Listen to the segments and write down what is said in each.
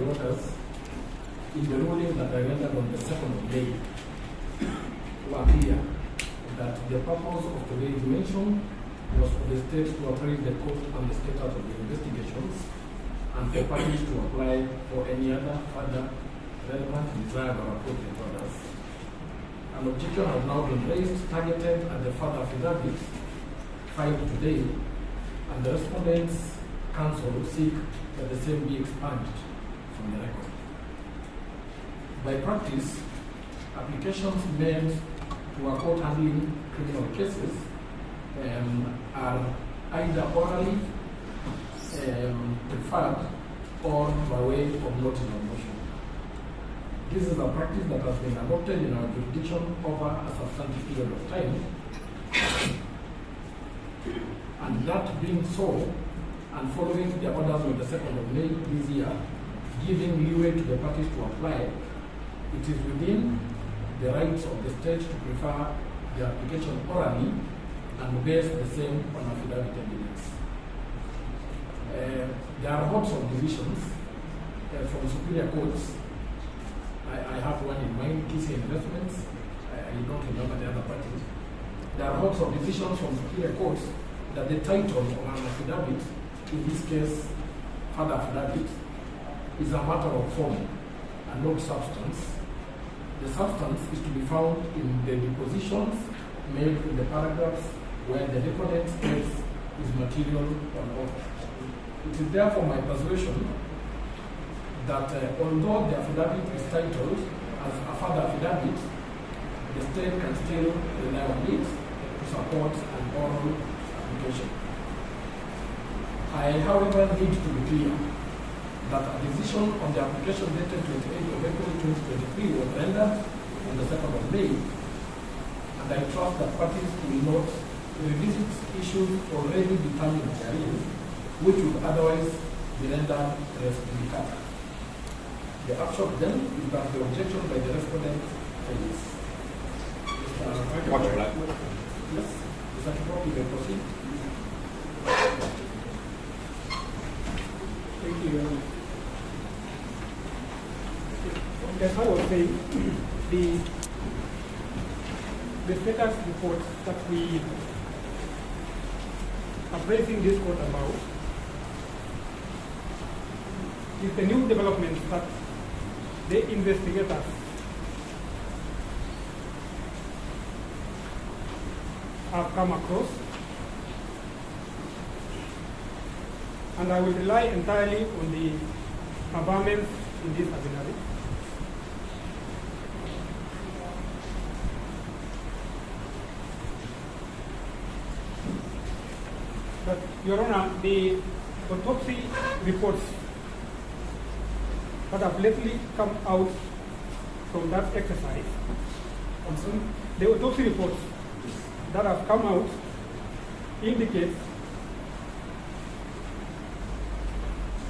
orders in the ruling that I rendered on the 2nd of May were clear that the purpose of today's mention was for the state to appraise the court and the status of the investigations and for parties to apply for any other further relevant, desired, or appropriate orders. An objection has now been raised targeted at the further affidavit filed today, and the respondents' counsel seek that the same be expunged from the record. By practice, applications made to a court handling criminal cases are either orally preferred or by way of notice of motion. This is a practice that has been adopted in our jurisdiction over a substantive period of time. And that being so, and following the orders of the 2nd of May this year, giving leeway to the parties to apply, it is within the rights of the state to prefer the application orally and base the same on affidavit evidence. There are lots of decisions from superior courts. I have one in mind, KC Investments. I don't remember the other parties. There are lots of decisions from superior courts that the title of an affidavit, in this case, further affidavit, is a matter of form and not substance. The substance is to be found in the depositions made in the paragraphs where the deponent states is material or not. It is therefore my persuasion that although the affidavit is titled as a further affidavit, the state can still rely on it to support an oral application. I, however, need to be clear that a decision on the application dated 28th of April 2023 was rendered on the 2nd of May, and I trust that parties will not revisit issues already determined therein, which would otherwise be rendered res judicata. The upshot then is that the objection by the respondent fails. Yes, Mr. Kipok, you may proceed. Thank you. As I was saying, the status report that we are raising this court about is the new development that the investigators have come across, and I will rely entirely on the averments in this affidavit. But, Your Honor, the autopsy reports that have lately come out from that exercise, the autopsy reports that have come out indicate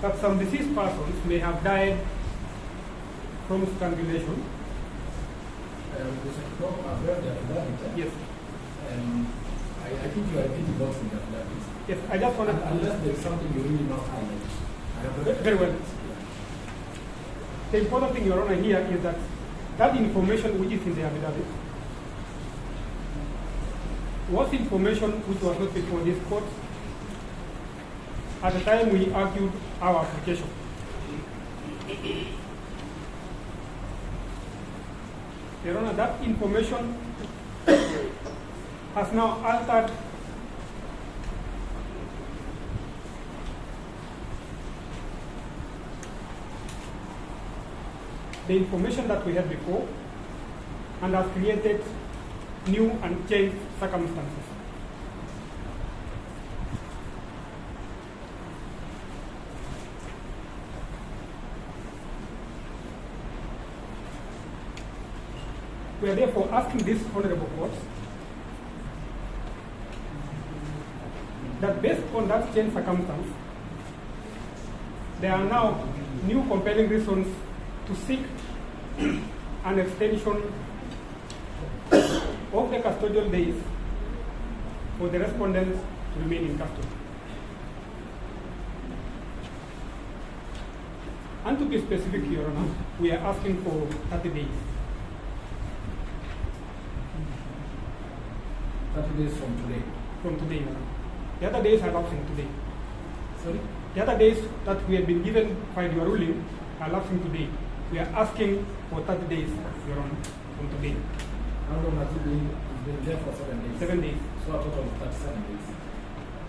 that some deceased persons may have died from strangulation. Yes. I think you are repeating what's in the affidavit. Yes, I just want to... Unless there is something you really must highlight. Very well. The important thing, Your Honor, here is that that information which is in the affidavit was information which was not before this court at the time we argued our application. Your Honor, that information has now altered the information that we had before and has created new and changed circumstances. We are therefore asking this honorable court that based on that changed circumstance, there are now new compelling reasons to seek an extension of the custodial days for the respondents to remain in custody. And to be specific, Your Honor, we are asking for 30 days. 30 days from today. From today, Your Honor. The other days are lapsing today. Sorry? The other days that we have been given by your ruling are lapsing today. We are asking for 30 days, Your Honor, from today. How long has it been? It's been there for 7 days. 7 days. So a total of 37 days.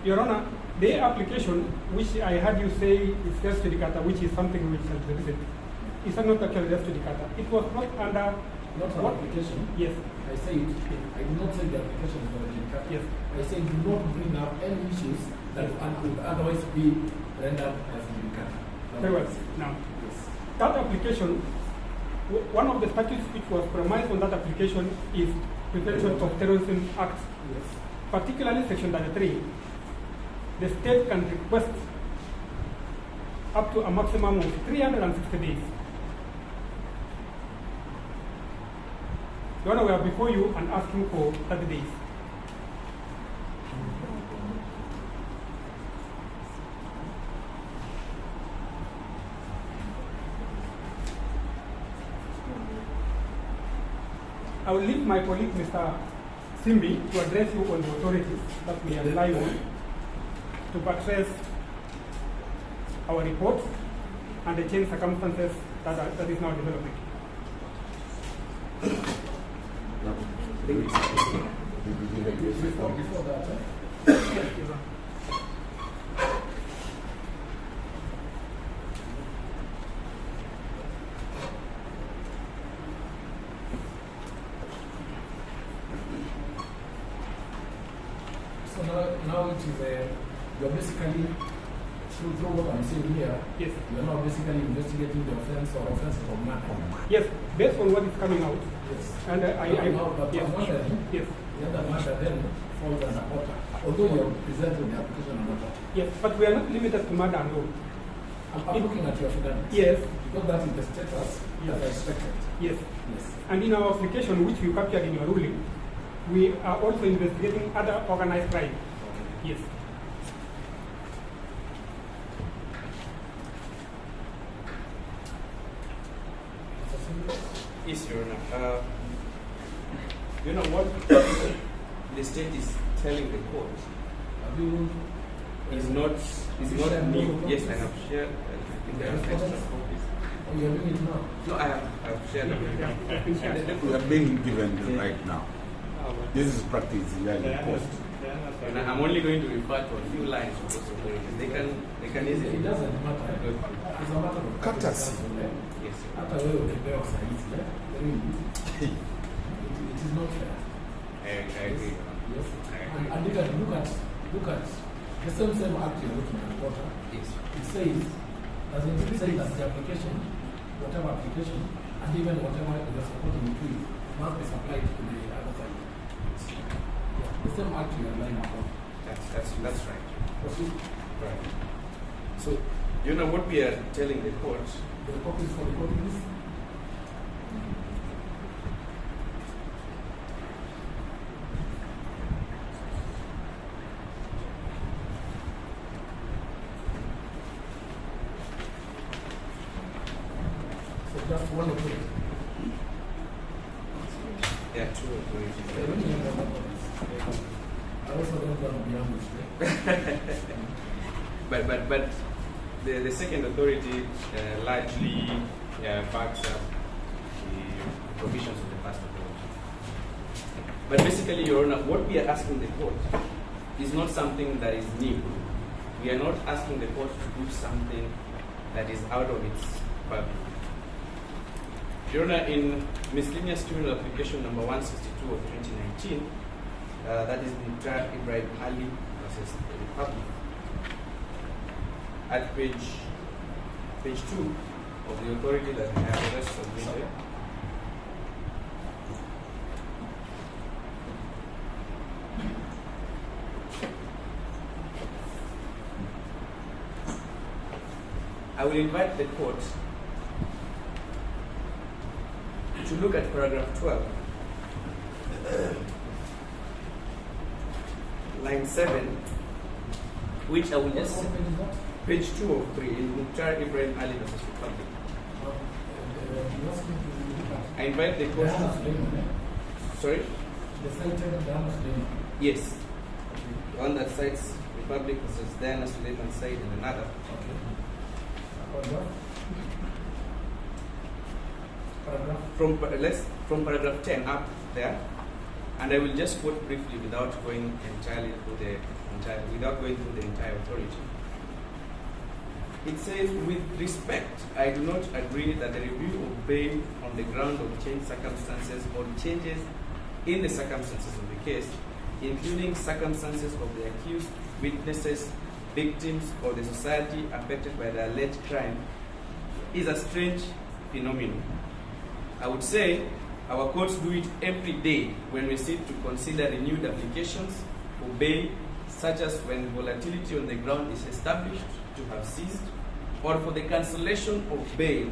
Your Honor, the application, which I heard you say is res judicata, which is something which has been written, is not actually res judicata. It was not under... Not an application? Yes. I say it. I did not say the application is for the judicata. Yes. I say do not bring up any issues that could otherwise be rendered as judicata. Very well. Now, yes. That application, one of the statutes which was premised on that application is Prevention of Terrorism Act. Yes. Particularly Section 33. The state can request up to a maximum of 360 days. Your Honor, we are before you and asking for 30 days. I will leave my colleague, Mr. Simbi, to address you on the authorities that we are relying on to buttress our report and the changed circumstances that is now developing. Before that, so now it is you're basically through what I'm saying here. Yes. You're now basically investigating the offense or offenses of murder. Yes, based on what is coming out. Yes. And But yes. I'm wondering, Yes. the other matter then falls under order, although you're presenting the application on order. Yes, but we are not limited to murder alone. I'm looking at your affidavit. Yes. Because that is the status that I expected. Yes. Yes. And in our application, which you captured in your ruling, we are also investigating other organized crime. Yes. Yes, Your Honor. You know what the state is telling the court Have you is not shared new. both Yes, I copies? have shared. I think I have extra copies. Oh, you're doing it now? No, I've shared them. Yeah. We are being given right now. This is practice really post. And I'm only going to refer to a few lines of those authorities. They can easily. It doesn't matter. It's a matter of Courtesy. Yes, sir. Hata wewe ukipewa saa hizi, it is not fair. I agree. Yes. I And agree. look at the same act you're looking at, water. Yes. It says, doesn't it say that the application, whatever application, and even whatever is supporting to it, must be supplied to the other side. Yeah. The same act you are laying upon. That's right. Proceed. Right. So, you know what we are telling the court? The copies for the copies. So just one of it. There are two authorities. I don't remember what it is. I also don't want to be honest. But the second authority largely backs up the provisions of the first authority. But basically, Your Honor, what we are asking the court is not something that is new. We are not asking the court to do something that is out of its purview. Your Honor, in miscellaneous criminal application number 162 of 2019, that is the trial Ibrahim Ali versus the Republic. At page 2 of the authority that I have just submitted. I will invite the court to look at paragraph 12, line 7, which I will just What page is that? Page 2 of 3 in Mukhtar Ibrahim Ali versus Republic. I invite the court. Sorry? The cited Yes. The one that cites Republic versus Diana Suleiman Said and another. From paragraph 10 up there, and I will just quote briefly without going entirely through the entire authority. It says, with respect, I do not agree that the review of bail on the ground of changed circumstances or changes in the circumstances of the case, including circumstances of the accused, witnesses, victims, or the society affected by the alleged crime, is a strange phenomenon. I would say our courts do it every day when we seek to consider renewed applications for bail, such as when volatility on the ground is established to have ceased, or for the cancellation of bail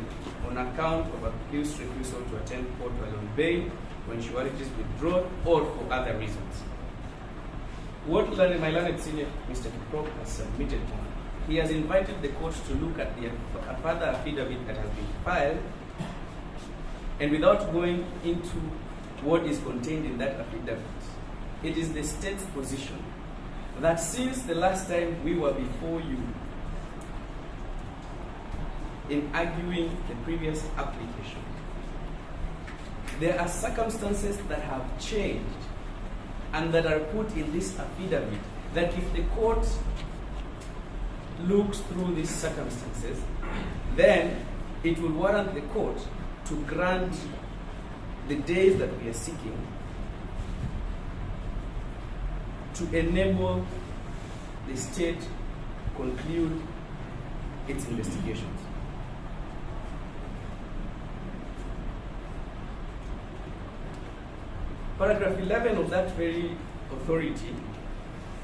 on account of accused refusal to attend court while on bail when surety is withdrawn, or for other reasons. What my learned senior, Mr. Kiprop, has submitted on, he has invited the court to look at a further affidavit that has been filed, and without going into what is contained in that affidavit, it is the state's position that since the last time we were before you in arguing the previous application, there are circumstances that have changed and that are put in this affidavit, that if the court looks through these circumstances, then it will warrant the court to grant the days that we are seeking to enable the state to conclude its investigations. Paragraph 11 of that very authority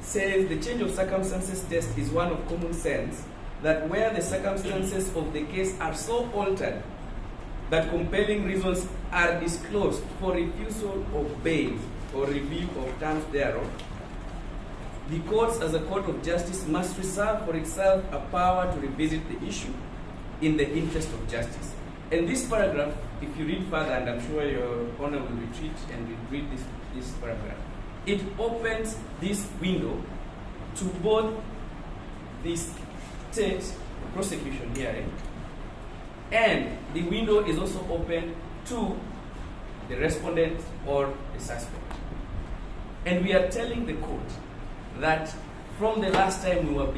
says the change of circumstances test is one of common sense, that where the circumstances of the case are so altered that compelling reasons are disclosed for refusal of bail or review of terms thereof, the courts as a court of justice must reserve for itself a power to revisit the issue in the interest of justice. And this paragraph, if you read further, and I'm sure your Honor will retreat and will read this paragraph, it opens this window to both the state prosecution hearing, and the window is also open to the respondent or the suspect. And we are telling the court that from the last time we were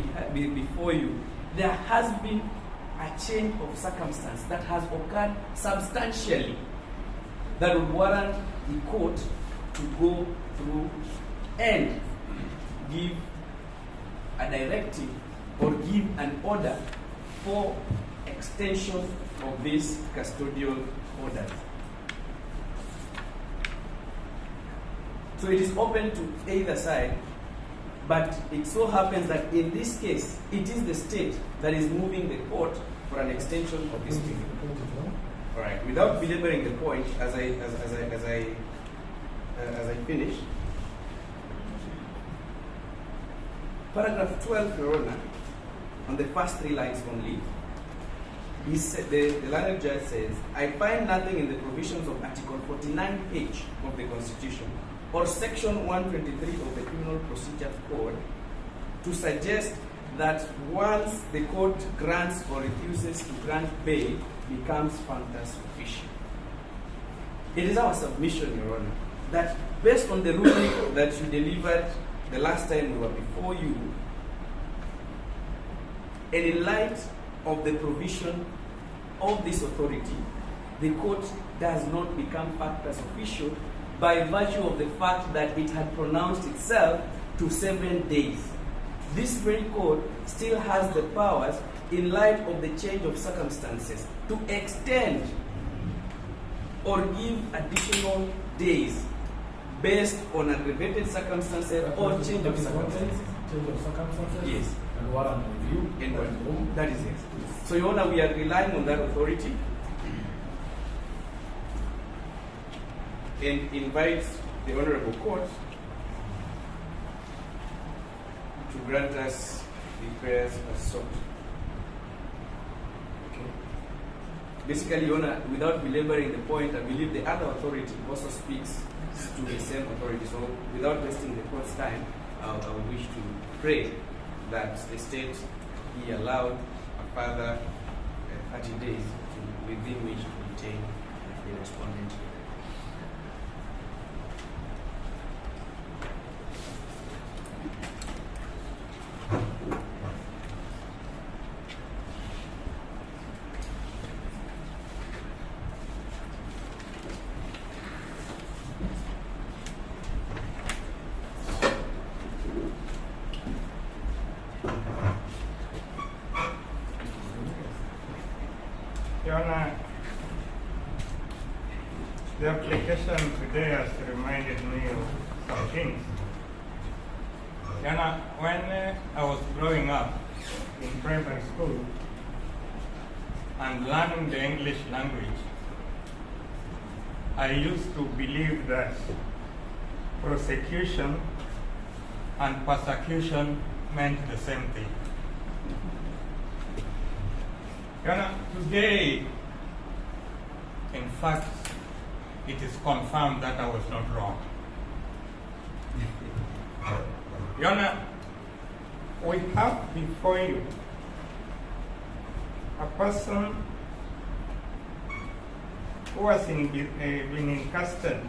before you, there has been a change of circumstance that has occurred substantially that would warrant the court to go through and give a directive or give an order for extension of these custodial orders. So it is open to either side, but it so happens that in this case, it is the state that is moving the court for an extension of this period. All right. Without belaboring the point, as I finish, paragraph 12, Your Honor, on the first three lines only, he said, the learned judge says, I find nothing in the provisions of Article 49H of the Constitution or Section 123 of the Criminal Procedure Code to suggest that once the court grants or refuses to grant bail becomes factus officio. It is our submission, Your Honor, that based on the ruling that you delivered the last time we were before you, and in light of the provision of this authority, the court does not become factus officio by virtue of the fact that it had pronounced itself to 7 days. This very court still has the powers, in light of the change of circumstances, to extend or give additional days based on aggravated circumstances or change of circumstances. Change of circumstances? Yes. And warrant review? That is it. So, Your Honor, we are relying on that authority and invite the Honorable Court to grant us the prayers as sought. basically, without belaboring the point, I believe the other authority also speaks to the same authority. So, without wasting the court's time, I would wish to pray that the state be allowed a further 30 days within which to retain the respondent. Your Honor, the application today has reminded me of some things. Your Honor, when I was growing up in primary school and learning the English language, I used to believe that prosecution and persecution meant the same thing. Your Honor, today, in fact, it is confirmed that I was not wrong. Your Honor, we have before you a person who has been in custody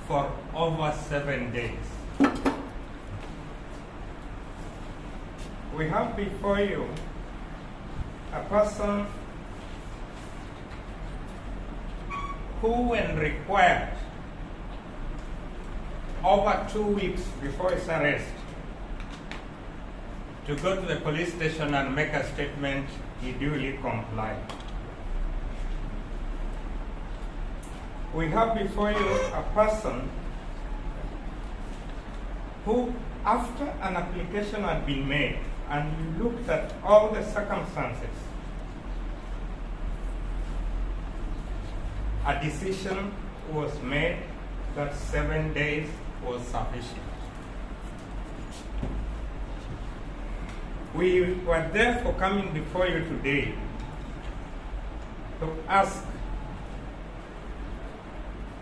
for over 7 days. We have before you a person who, when required, over 2 weeks before his arrest, to go to the police station and make a statement, he duly complied. We have before you a person who, after an application had been made and you looked at all the circumstances, a decision was made that 7 days was sufficient. We were therefore coming before you today to ask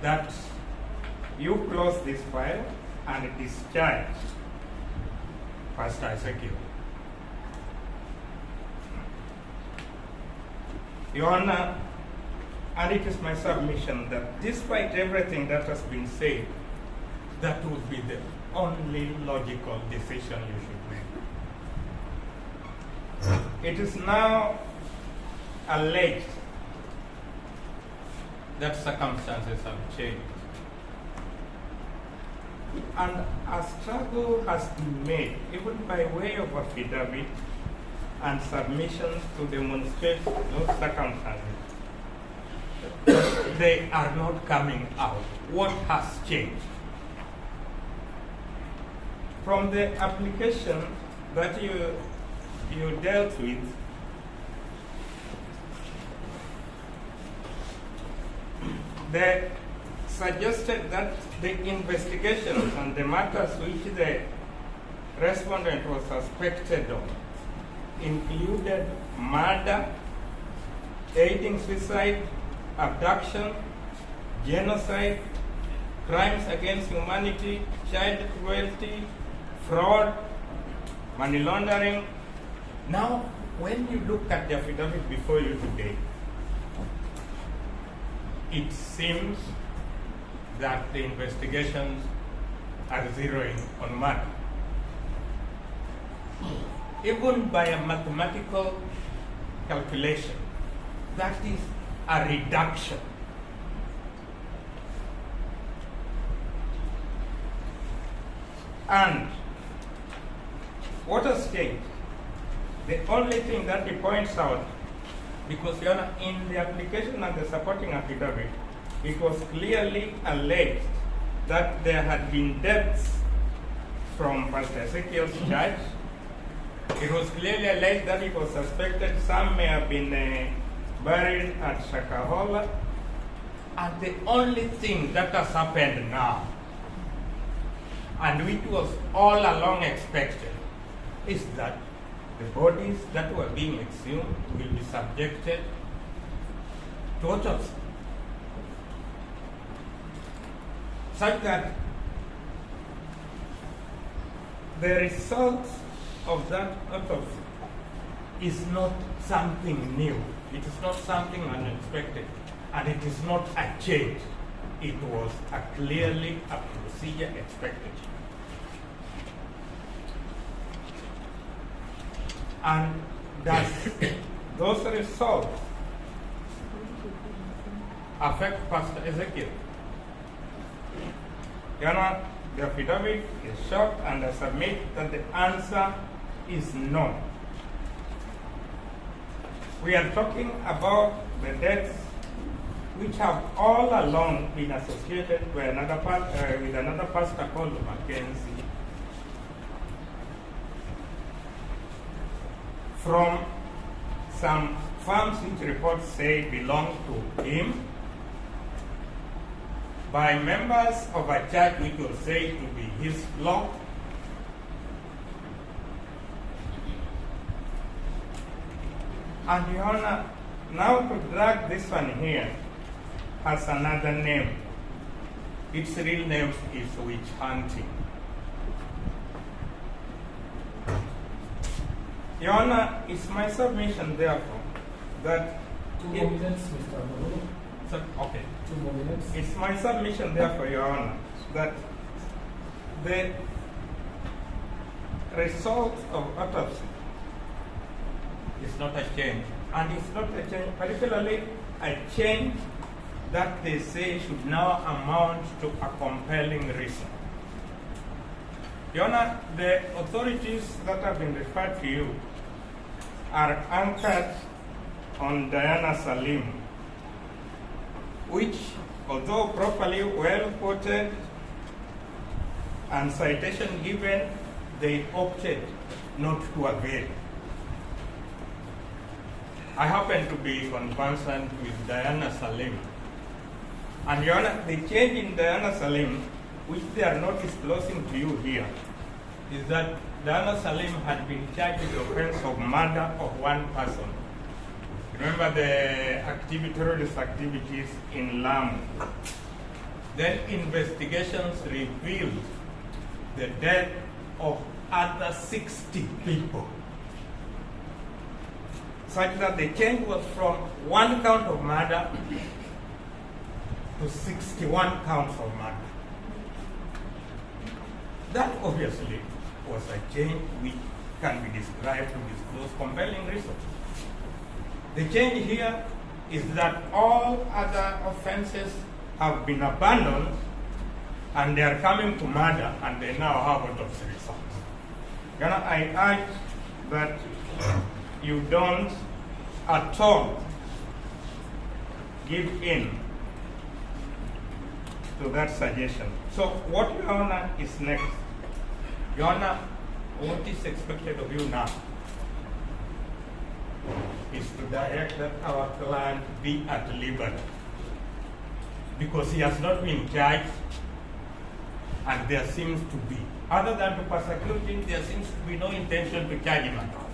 that you close this file and discharge Pastor Ezekiel. Your Honor, and it is my submission that despite everything that has been said, that would be the only logical decision you should make. It is now alleged that circumstances have changed. And a struggle has been made, even by way of affidavit and submissions to demonstrate those circumstances. They are not coming out. What has changed? From the application that you dealt with, they suggested that the investigations and the matters which the respondent was suspected of included murder, aiding suicide, abduction, genocide, crimes against humanity, child cruelty, fraud, money laundering. Now, when you look at the affidavit before you today, it seems that the investigations are zeroing on murder. Even by a mathematical calculation, that is a reduction. And what has changed? The only thing that he points out, because Your Honor, in the application and the supporting affidavit, it was clearly alleged that there had been deaths from Pastor Ezekiel's church. It was clearly alleged that it was suspected some may have been buried at Shakahola. And the only thing that has happened now, and which was all along expected, is that the bodies that were being exhumed will be subjected to autopsy, such that the result of that autopsy is not something new. It is not something unexpected, and it is not a change. It was clearly a procedure expected. And does those results affect Pastor Ezekiel? The affidavit is short, and I submit that the answer is no. We are talking about the deaths which have all along been associated with another pastor called Mackenzie. From some farms which reports say belong to him, by members of a church which was said to be his flock, and Your Honor, now to drag this one here has another name. Its real name is witch hunting. Your Honor, it's my submission, therefore, that 2 more minutes, Mr. Mawakili. okay. 2 more minutes. It's my submission, therefore, Your Honor, that the result of autopsy is not a change, and it's not a change, particularly a change that they say should now amount to a compelling reason. Your Honor, the authorities that have been referred to you are anchored on Diana Salim, which, although properly well quoted and citation given, they opted not to avail. I happen to be conversant with Diana Salim. And Your Honor, the change in Diana Salim, which they are not disclosing to you here, is that Diana Salim had been charged with the offense of murder of one person. Remember the terrorist activities in Lamu. Then investigations revealed the death of other 60 people, such that the change was from 1 count of murder to 61 counts of murder. That obviously was a change which can be described to disclose compelling reasons. The change here is that all other offenses have been abandoned and they are coming to murder, and they now have autopsy results. I urge that you don't at all give in to that suggestion. So what, Your Honor, is next? Your Honor, what is expected of you now is to direct that our client be at liberty, because he has not been charged, and there seems to be, other than to persecute him, there seems to be no intention to charge him at all.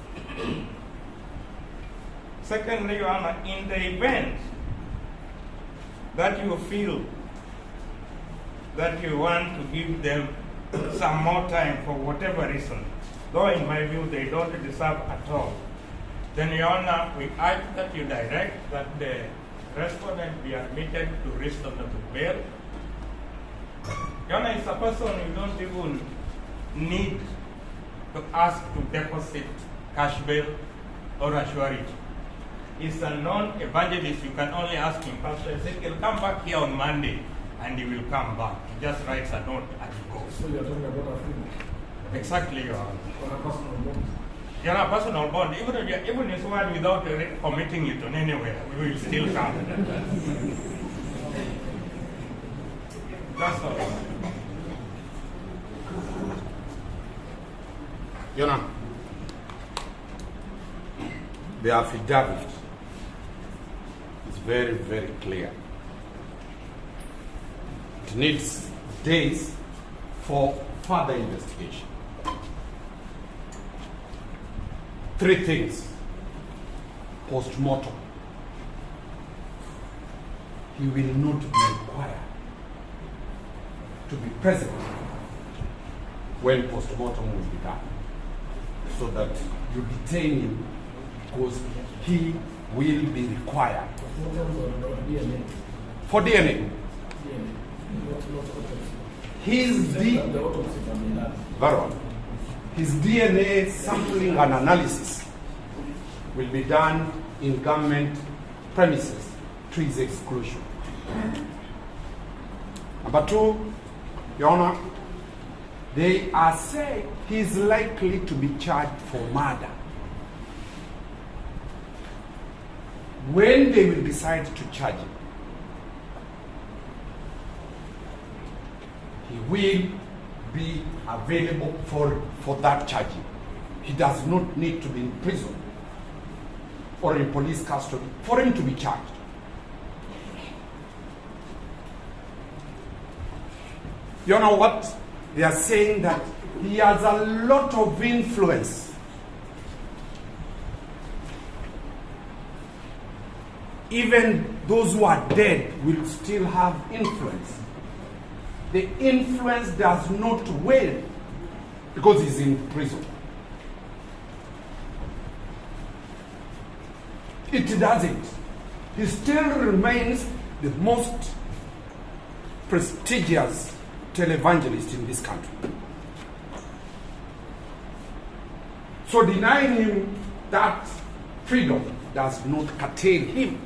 Secondly, Your Honor, in the event that you feel that you want to give them some more time for whatever reason, though in my view they don't deserve at all, then Your Honor, we urge that you direct that the respondent be admitted to reasonable bail. Your Honor, it's a person you don't even need to ask to deposit cash bail or a surety. He's a non-evangelist. You can only ask him, Pastor Ezekiel, come back here on Monday, and he will come back. He just writes a note and he goes. So you're talking about a freedom? Exactly, Your Honor. Or a personal bond? You're a personal bond. Even his word without committing it on anywhere, we will still come. That's all. Your Honor, the affidavit is very, very clear. It needs days for further investigation. 3 things: post-mortem, he will not be required to be present when post-mortem will be done, so that you detain him because he will be required for DNA. His DNA sampling and analysis will be done in government premises to his exclusion. Number two, Your Honor, they are saying he is likely to be charged for murder. When they will decide to charge him, he will be available for that charging. He does not need to be in prison or in police custody for him to be charged. You know what? They are saying that he has a lot of influence. Even those who are dead will still have influence. The influence does not wane because he's in prison. It doesn't. He still remains the most prestigious televangelist in this country. So denying him that freedom does not curtail him.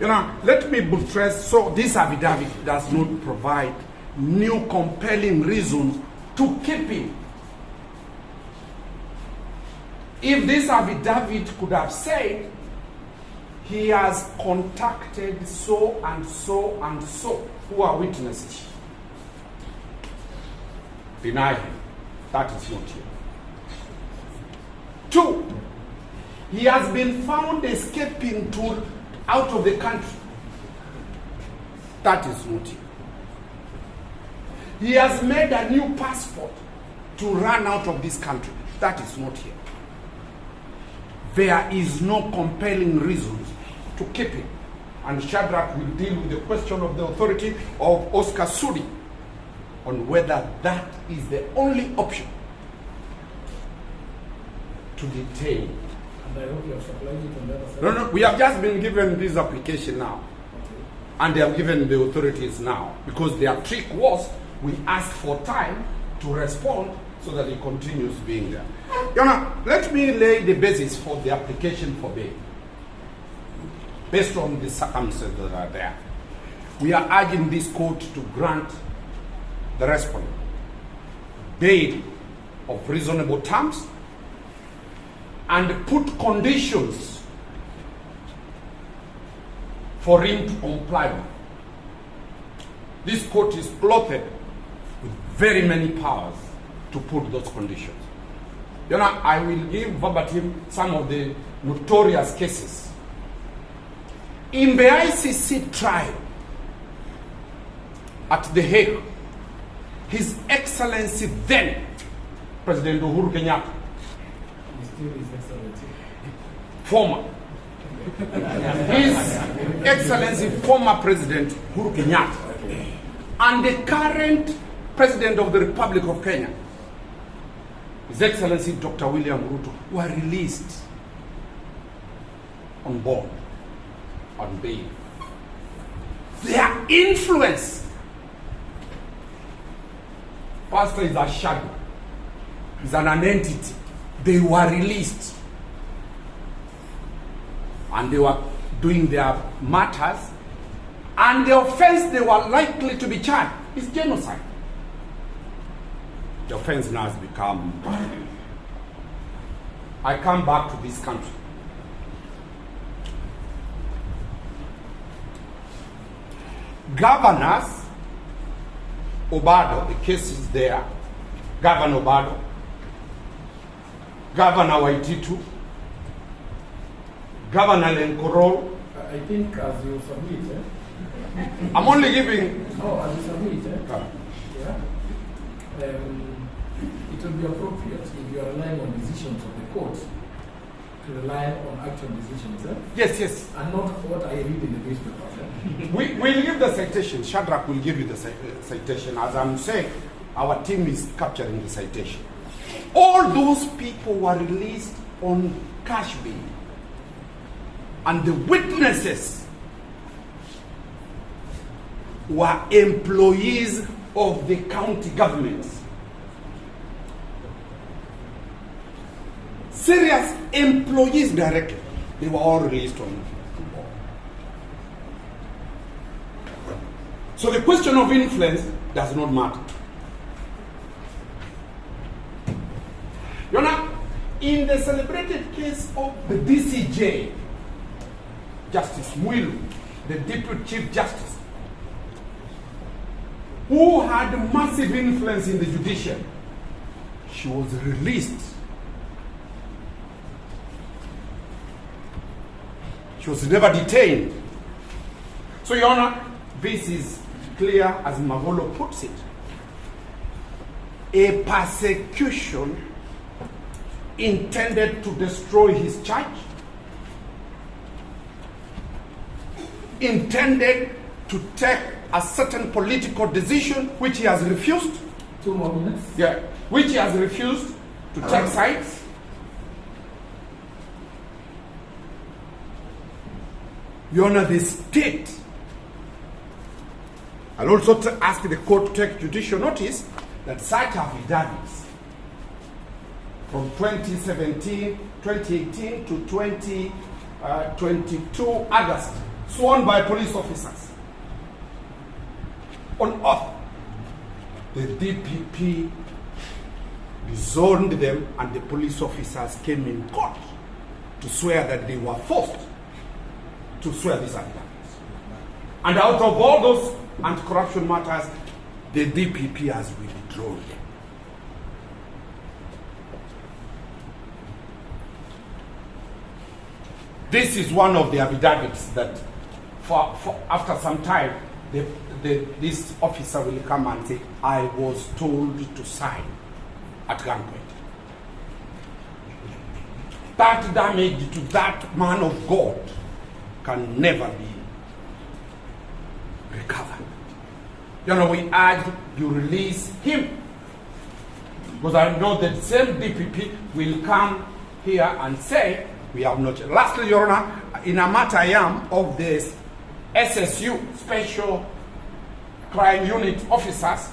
You know, let me buttress, so this affidavit does not provide new compelling reasons to keep him. If this affidavit could have said, he has contacted so and so and so, who are witnesses, deny him. That is not here. 2, he has been found escaping out of the country. That is not here. He has made a new passport to run out of this country. That is not here. There is no compelling reasons to keep him. And Shadrach will deal with the question of the authority of Oscar Sudi on whether that is the only option to detain. And I hope you have supplied it on the other side. No, we have just been given this application now. Okay. And they have given the authorities now. Because their trick was, we asked for time to respond so that he continues being there. You know, let me lay the basis for the application for bail. Based on the circumstances that are there. We are urging this court to grant the respondent bail of reasonable terms and put conditions for him to comply with. This court is clothed with very many powers to put those conditions. You know, I will give verbatim some of the notorious cases. In the ICC trial at The Hague, His Excellency then, President Uhuru Kenyatta, former, His Excellency former President Uhuru Kenyatta, and the current President of the Republic of Kenya, His Excellency Dr. William Ruto, were released on board, on bail. Their influence, Pastor, is a shadow, is an entity. They were released and they were doing their matters, and the offense they were likely to be charged is genocide. The offense now has become violent. I come back to this country. Governors, Obado, the case is there. Governor Obado, Governor Waititu, Governor Lenkorol. I think as you submit, I'm only giving. Oh, as you submit, yeah. It will be appropriate if you are relying on decisions of the court rely on actual decisions, Yes, yes. and not what I read in the newspaper. We'll give the citation. Shadrach will give you the citation. As I'm saying, our team is capturing the citation. All those people were released on cash bail. And the witnesses were employees of the county governments. Serious employees directly. They were all released on. So the question of influence does not matter. You know, in the celebrated case of the DCJ, Justice Mwilu, the Deputy Chief Justice, who had massive influence in the judiciary, she was released. She was never detained. So, Your Honor, this is clear, as Magolo puts it. A persecution intended to destroy his church, intended to take a certain political decision which he has refused. 2 more minutes. Yeah, which he has refused to take sides. Your Honor, the state, I'll also ask the court to take judicial notice that such affidavits from 2017, 2018 to 2022 August, sworn by police officers on oath, the DPP disowned them and the police officers came in court to swear that they were forced to swear these affidavits. And out of all those anti-corruption matters, the DPP has withdrawn them. This is one of the affidavits that for after some time, this officer will come and say, I was told to sign at gunpoint. That damage to that man of God can never be recovered. You know, we urge you release him. Because I know that the same DPP will come here and say, we have not. Lastly, Your Honor, in a matter I am of the SSU, Special Crime Unit officers,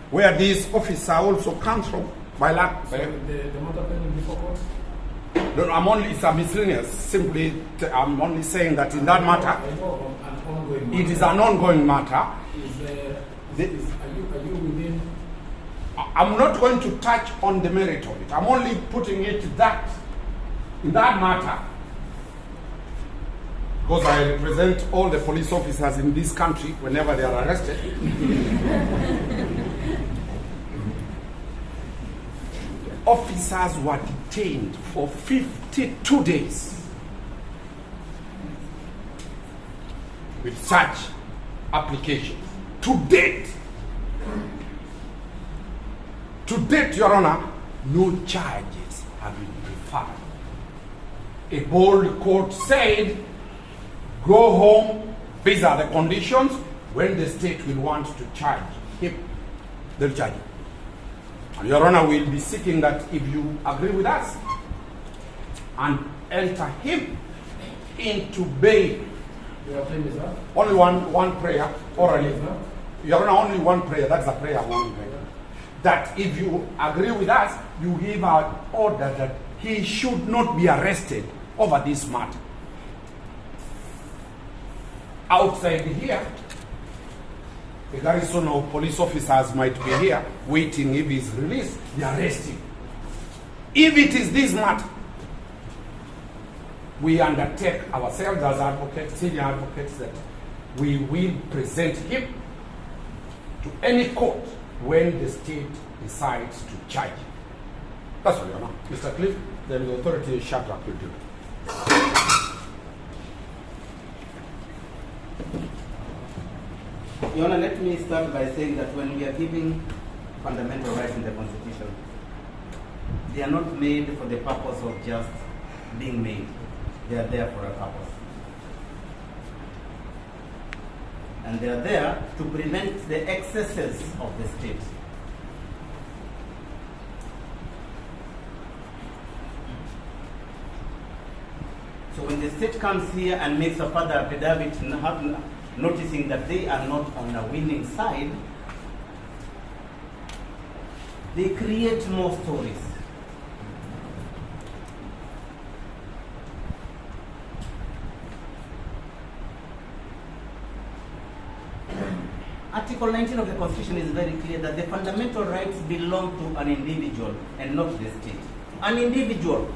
where this officer also comes from, by luck. So the matter pending before court? No, it's a miscellaneous. Simply, I'm only saying that in that matter, I know, an ongoing matter. it is an ongoing matter. Are you within? I'm not going to touch on the merit of it. I'm only putting it that in that matter, because I represent all the police officers in this country whenever they are arrested. Officers were detained for 52 days with such applications. To date, Your Honor, no charges have been preferred. A bold court said, go home, these are the conditions. When the state will want to charge him, they'll charge him. And Your Honor will be seeking that if you agree with us and enter him into bail. Your claim is that? Only one prayer, orally. Your Honor, only one prayer, that's a prayer, one prayer. That if you agree with us, you give an order that he should not be arrested over this matter. Outside here, the garrison of police officers might be here waiting if he's released, they arrest him. If it is this matter, we undertake ourselves as advocates, senior advocates, that we will present him to any court when the state decides to charge him. That's all, Your Honor. Mr. Cliff, then the authority of Shadrach will do it. Your Honor, let me start by saying that when we are giving fundamental rights in the Constitution, They are not made for the purpose of just being made. They are there for a purpose. And they are there to prevent the excesses of the state. So when the state comes here and makes a further affidavit, noticing that they are not on a winning side, they create more stories. Article 19 of the Constitution is very clear that the fundamental rights belong to an individual and not the state. An individual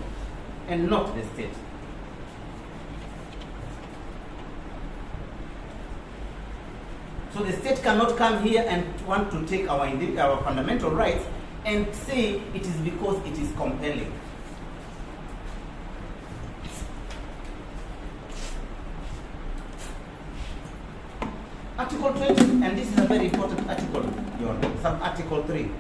and not the state. So the state cannot come here and want to take our fundamental rights and say it is because it is compelling. Article 20, and this is a very important article, sub-article 3.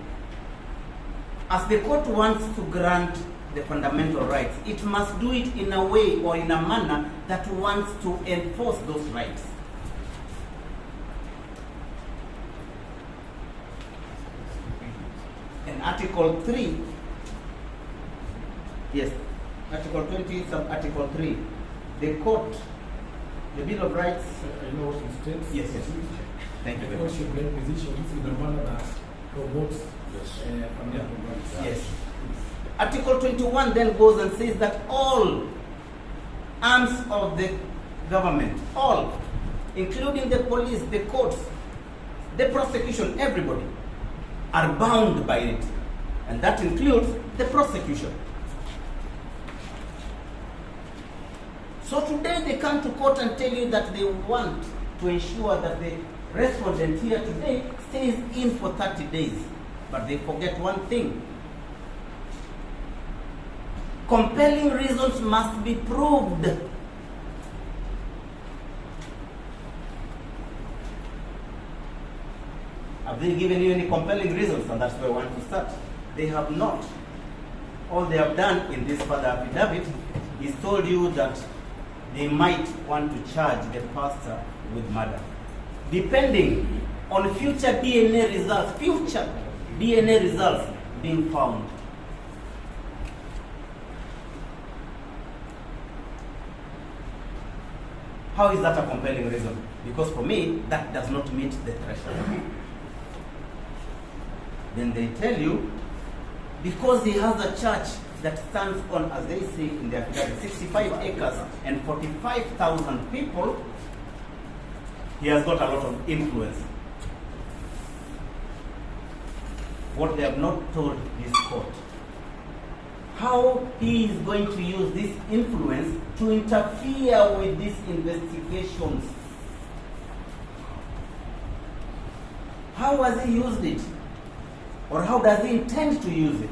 As the court wants to grant the fundamental rights, it must do it in a way or in a manner that wants to enforce those rights. And Article 3, yes, Article 20, sub-article 3, the court, the Bill of Rights. I know what it states. Yes, yes. Thank you very much. Should make decisions in a manner that promotes fundamental rights. Yes. Article 21 then goes and says that all arms of the government, all, including the police, the courts, the prosecution, everybody, are bound by it. And that includes the prosecution. So today they come to court and tell you that they want to ensure that the respondent here today stays in for 30 days. But they forget one thing. Compelling reasons must be proved. Have they given you any compelling reasons? And that's where I want to start. They have not. All they have done in this further affidavit is told you that they might want to charge the pastor with murder, depending on future DNA results being found. How is that a compelling reason? Because for me, that does not meet the threshold. Then they tell you, because he has a church that stands on, as they say in their affidavit, 65 acres and 45,000 people, he has got a lot of influence. What they have not told this court, how he is going to use this influence to interfere with these investigations. How has he used it? Or how does he intend to use it?